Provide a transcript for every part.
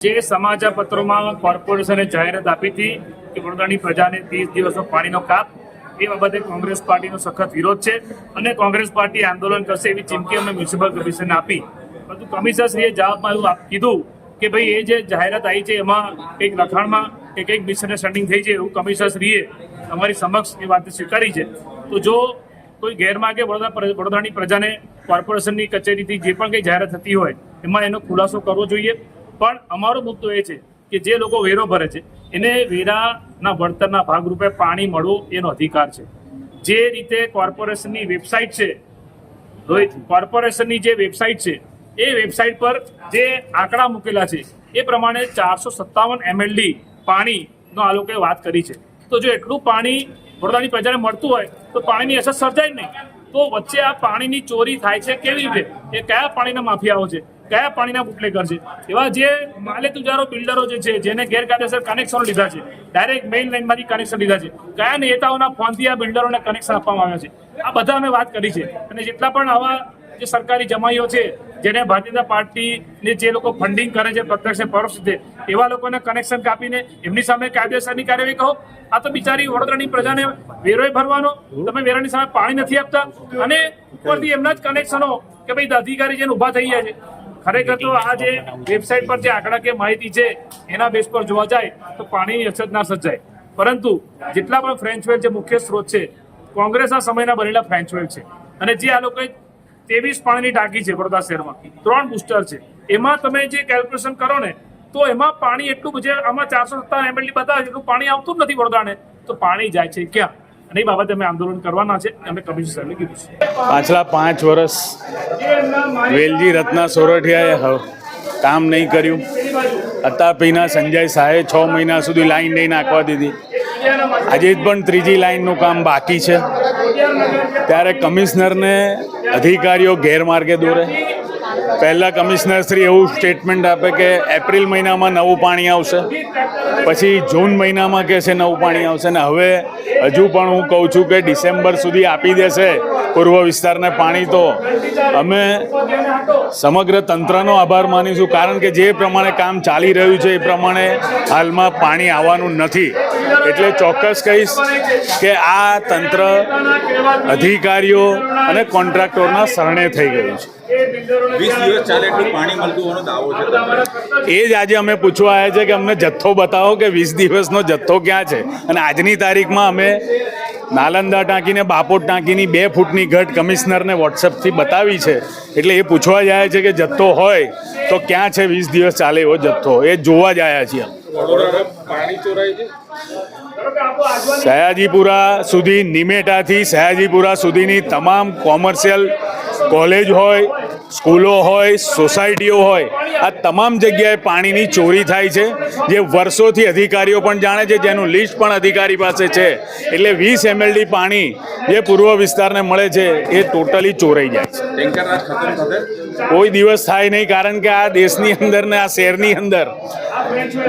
જે સમાચારપત્રોમાં કોર્પોરેશને જાહેરાત આપી હતી કે વડોદરાની પ્રજાને 30 દિવસનો પાણીનો કાપ, એ બાબતે કોંગ્રેસ પાર્ટીનો સખત વિરોધ છે અને કોંગ્રેસ પાર્ટી આંદોલન કરશે એવી ચીમકી અમે મ્યુનિસિપલ કમિશનને આપી. પરંતુ કમિશનરશ્રીએ જવાબમાં એવું કીધું કે ભાઈ એ જે જાહેરાત આવી છે એમાં કંઈક લખાણમાં કે કંઈક મિસઅન્ડરસ્ટેન્ડિંગ થઈ છે એવું કમિશનરશ્રીએ અમારી સમક્ષ એ વાત સ્વીકારી છે. તો જો કોઈ ગેરમાર્ગે વડોદરાની પ્રજાને કોર્પોરેશનની કચેરીથી જે પણ કંઈ જાહેરાત થતી હોય એમાં એનો ખુલાસો કરવો જોઈએ. પણ અમારો મુદ્દો એ છે કે જે લોકો વેરો ભરે છે એને વેરાના વળતરના ભાગરૂપે પાણી મળવું એનો અધિકાર છે. જે રીતે કોર્પોરેશનની વેબસાઇટ છે, કોર્પોરેશનની જે વેબસાઇટ છે એ વેબસાઇટ પર જે આંકડા મૂકેલા છે એ પ્રમાણે 457 MLD પાણીનો આ લોકોએ વાત કરી છે. તો જો એટલું પાણી વડોદરાની પ્રજાને મળતું હોય તો પાણીની અસર સર્જાય નહીં. તો વચ્ચે આ પાણીની ચોરી થાય છે કેવી રીતે? એ કયા પાણીના માફિયાઓ છે, કયા પાણીના બુટલેગર છે? એવા જે માલે તુજારો બિલ્ડરો જે છે જેને ગેરકાયદેસર કનેક્શનો લીધા છે, ડાયરેક્ટ મેઇન લાઇનમાંથી કનેક્શન લીધા છે, કયા નેતાઓના ફોનથી આ બિલ્ડરોને કનેક્શન આપવામાં આવ્યા છે, આ બધા અમે વાત કરી છે. અને જેટલા પણ આવા જે સરકારી જમાઈઓ છે જેને ભારતીય જનતા પાર્ટીને જે લોકો ફંડિંગ કરે છે પ્રત્યક્ષ પરોક્ષ રીતે, એવા લોકોને કનેક્શન કાપીને એમની સામે કાયદેસરની કાર્યવાહી કહો. આ તો બિચારી વડોદરાની પ્રજાને વેરોય ભરવાનો, તમે વેરાની સામે પાણી નથી આપતા અને ઉપરથી એમના જ કનેક્શનો કે ભાઈ અધિકારી જેને ઊભા થઈ ગયા છે. ખરેખર તો આ જે વેબસાઇટ પર જે આંકડાકીય માહિતી છે એના બેઝ પર જોવા જાય તો પાણીની અછત ના સર્જાય. પરંતુ જેટલા પણ ફ્રેન્ચવેલ જે મુખ્ય સ્ત્રોત છે કોંગ્રેસના સમયના બનેલા ફ્રેન્ચવેલ છે અને જે આ લોકોએ 23 પાણીની ટાંકી છે વડોદરા શહેરમાં, 3 બુસ્ટર છે, એમાં તમે જે કેલ્ક્યુલેશન કરો ને તો એમાં પાણી એટલું જે આમાં 457 MLD બતાવે છે એટલું પાણી આવતું જ નથી વડોદરાને. તો પાણી જાય છે ક્યાં? અને એ બાબતે અમે આંદોલન કરવાના છે. અમે કમિશનર સાહેબને કીધું છે. પાછલા 5 વર્ષ વેલજી રત્ના સોરઠિયાએ કામ નહીં કર્યું. અતાપીના સંજય શાહે 6 મહિના સુધી લાઈન નહીં નાખવા દીધી. આજે પણ 3જી લાઈનનું કામ બાકી છે. ત્યારે કમિશનરને અધિકારીઓ ગેરમાર્ગે દોરે. પહેલાં કમિશનર શ્રી એવું સ્ટેટમેન્ટ આપે કે એપ્રિલ મહિનામાં નવું પાણી આવશે, પછી જૂન મહિનામાં કહેશે નવું પાણી આવશે, ને હવે હજુ પણ હું કહું છું કે ડિસેમ્બર સુધી આપી દેશે પૂર્વ વિસ્તારને પાણી. તો અમે સમગ્ર તંત્રનો આભાર માનીશું, કારણ કે જે પ્રમાણે કામ ચાલી રહ્યું છે એ પ્રમાણે હાલમાં પાણી આવવાનું નથી. એટલે ચોક્કસ કહીશ કે આ તંત્ર અધિકારીઓ અને કોન્ટ્રાક્ટરના શરણે થઈ ગયું છે. 20 દિવસ ચાલે એટલું પાણી મળતું હોવાનો દાવો છે. એ જ આજે અમે પૂછવા આવ્યા છે કે અમને જથ્થો બતાવો કે 20 દિવસનો જથ્થો ક્યાં છે. અને આજની તારીખમાં અમે નાલંદા ટાંકીને બાપોટ ટાંકીની 2 ફૂટની ઘટ કમિશનરને વોટ્સએપથી બતાવી છે. એટલે એ પૂછવા જ આવ્યા છે કે જથ્થો હોય તો ક્યાં છે 20 દિવસ ચાલે એવો જથ્થો, એ જોવા જ આવ્યા છીએ. પાણી ચોરાય છે સયાજીપુરા સુધી, નિમેટાથી સયાજીપુરા સુધીની તમામ કોમર્શિયલ કોલેજ હોય, સ્કૂલો હોય, સોસાયટીઓ હોય, આ તમામ જગ્યાએ પાણીની ચોરી થાય છે, જે વર્ષોથી અધિકારીઓ પણ જાણે છે, જેનું લિસ્ટ પણ અધિકારી પાસે છે. એટલે 20 MLD પાણી જે પૂર્વ વિસ્તારને મળે છે એ ટોટલી ચોરાઈ જાય છે. ટેન્કરના ખતમ થશે કોઈ દિવસ થાય નહીં, કારણ કે આ દેશની અંદર ને આ શહેરની અંદર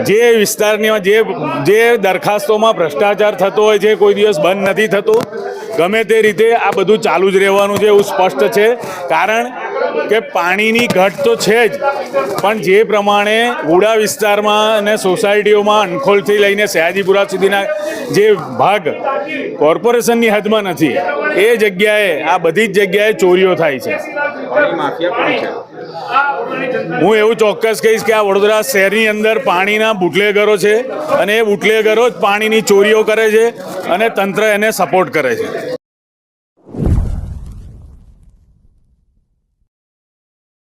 જે વિસ્તારની જે દરખાસ્તોમાં ભ્રષ્ટાચાર થતો હોય છે કોઈ દિવસ બંધ નથી થતો. ગમે તે રીતે આ બધું ચાલુ જ રહેવાનું છે એવું સ્પષ્ટ છે. કારણ કે પાણીની ઘટ તો છે જ, પણ જે પ્રમાણે ઉડા વિસ્તારમાં અને સોસાયટીઓમાં અનખોલથી લઈને સયાજીપુરા સુધીના જે ભાગ કોર્પોરેશનની હદમાં નથી, એ જગ્યાએ આ બધી જ જગ્યાએ ચોરીઓ થાય છે. હું એવું ચોક્કસ કહીશ કે આ વડોદરા શહેરની અંદર પાણીના બુટલેગરો છે અને એ બુટલેગરો જ પાણીની ચોરીઓ કરે છે અને તંત્ર એને સપોર્ટ કરે છે.